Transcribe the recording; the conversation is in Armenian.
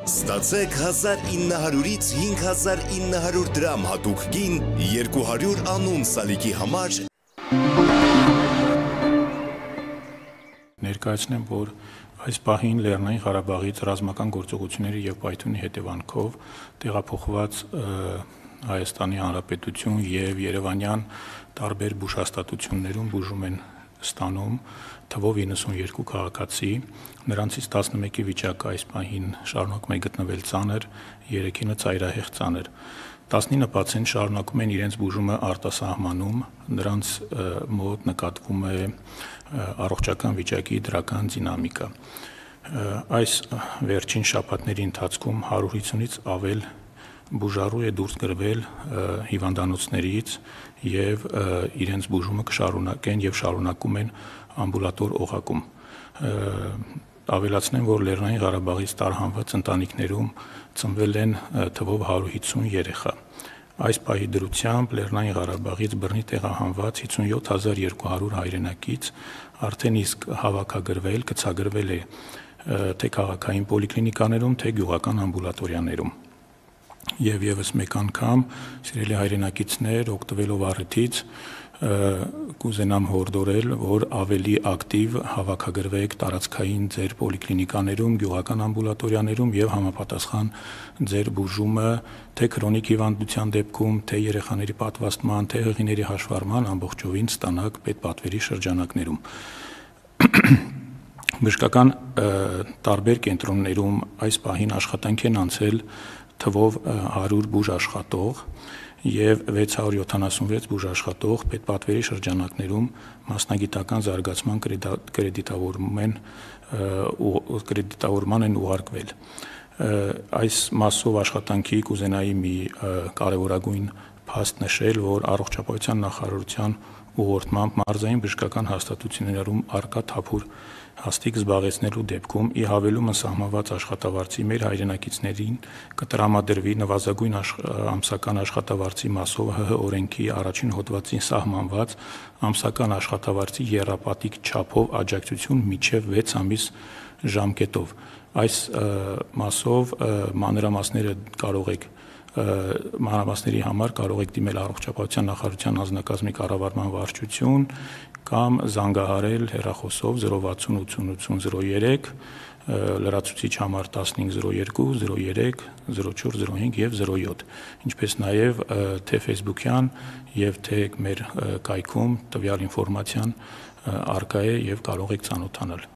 Ստացեք 1900-ից 5900 դրամ հատուկ գին 200 անուն սալիկի համար։ Ներկայացնեմ, որ այս պահին Լեռնային Ղարաբաղից ռազմական գործողությունների եւ պայթյունի հետևանքով տեղափոխված Հայաստանի Հանրապետություն եւ Երևանյան տարբեր բուժհաստատություններում բուժում են ստանում թվով 92 քաղաքացի, նրանցից 11-ի վիճակը այս պահին շարունակում է գտնվել ծանր, 3-ինը ծայրահեղ ծանր։ 19 պացիենտ շարունակում են իրենց բուժումը արտասահմանում, նրանց մոտ նկատվում է առողջական վիճակի դրական դինամիկա։ Այս վերջին շաբաթների ընթացքում 150-ից ավել բուժառու է դուրս գրվել հիվանդանոցներից եւ իրենց բուժումը կշարունակեն եւ շարունակում են ամբուլատոր օղակում։ Ավելացնեմ, որ Լեռնային Ղարաբաղից տարհանված ընտանիքներում ծնվել են թվով 150 երեխա։ Այս պահի դրությամբ Լեռնային Ղարաբաղից բռնի տեղահանված 57200 հայրենակից արդեն իսկ հավաքագրվել, գծագրվել է թե քաղաքային պոլիկլինիկաներում, թե գյուղական ամբուլատորիաներում։ Եվ եւս մեկ անգամ, սիրելի հայրենակիցներ, օգտվելով առիթից կուզենամ հորդորել, որ ավելի ակտիվ հավաքագրվեք տարածքային ձեր պոլիկլինիկաներում, գյուղական ամբուլատորիաներում եւ համապատասխան ձեր բուժումը թե քրոնիկ հիվանդության դեպքում, թե երեխաների պատվաստման, թե հղիների հաշվառման ամբողջովին ստանաք պետպատվերի շրջանակներում։ Բժշկական տարբեր կենտրոններում այս պահին աշխատանք են անցել թվով 100 բուժաշխատող եւ 676 բուժաշխատող պետպատվերի շրջանակներում մասնագիտական զարգացման կրեդիտավորման են ուղարկվել։ Այս մասով աշխատանքի կուզենայի մի կարևորագույն փաստ նշել, որ առողջապահության նախարարության ուղղորդմամբ մարզային բժշկական հաստատություններում արկա թափուր հաստիք զբաղեցնելու դեպքում ի հավելումը սահմանված աշխատավարձի մեր հայրենակիցներին կտրամադրվի նվազագույն ամսական աշխատավարձի մասով ՀՀ օրենքի առաջին հոդվածին սահմանված ամսական աշխատավարձի եռապատիկ չափով աջակցություն մինչև 6 ամիս ժամկետով։ Այս մասով մանրամասների համար կարող եք դիմել առողջապահության նախարարության անձնակազմի կառավարման վարչություն կամ զանգահարել հեռախոսով 060 80 03 լրացուցիչ համար 1502 03 04 05 եւ 07, ինչպես նաեւ թե Facebook-յան եւ թե մեր կայքում տվյալ ինֆորմացիան առկա է եւ կարող եք ծանոթանալ։